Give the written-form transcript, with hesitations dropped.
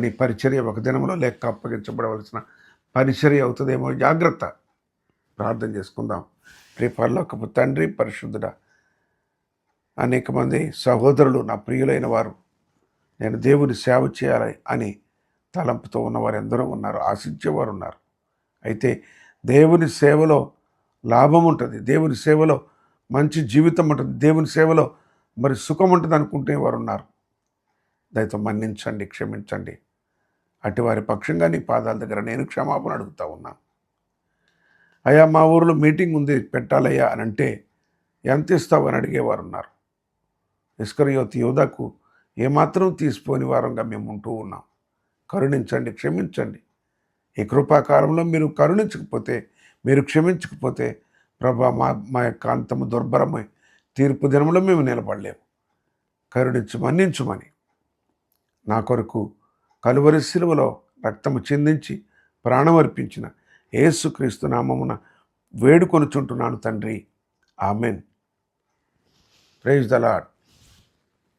నీ పరిచర్య ఒక దినంలో లెక్క అప్పగించబడవలసిన పరిచర్య అవుతుందేమో జాగ్రత్త. ప్రార్థన చేసుకుందాం. పరలోకపు తండ్రి, పరిశుద్ధుడా, అనేక మంది సహోదరులు, నా ప్రియులైన వారు, నేను దేవుని సేవ చేయాలి అని తలంపుతో ఉన్నవారు ఎందరో ఉన్నారు, ఆశించేవారు ఉన్నారు. అయితే దేవుని సేవలో లాభం ఉంటుంది, దేవుని సేవలో మంచి జీవితం ఉంటుంది, దేవుని సేవలో మరి సుఖం ఉంటుంది అనుకుంటే వారు ఉన్నారు. దయతో మన్నించండి, క్షమించండి. అటు వారి పక్షంగా నీ పాదాల దగ్గర నేను క్షమాపణ అడుగుతా ఉన్నాను. అయ్యా, మా ఊరిలో మీటింగ్ ఉంది, పెట్టాలయ్యా అని అంటే ఎంత ఇస్తావు అని అడిగేవారు ఉన్నారు. ఇస్కరియోతు యోధాకు ఏమాత్రం తీసిపోని వారంగా మేము ఉంటూ ఉన్నాం. కరుణించండి, క్షమించండి. ఈ కృపాకాలంలో మీరు కరుణించకపోతే, మీరు క్షమించకపోతే ప్రభా, మా యొక్క అంతము దుర్భరమై తీర్పు దినంలో మేము నిలబడలేము. కరుణించు, మన్నించుమని నా కొరకు కలువరి శిలువలో రక్తము చిందించి ప్రాణం అర్పించిన యేసుక్రీస్తు నామమున వేడుకొనుచుంటున్నాను తండ్రి. ఆమెన్. Praise the lord.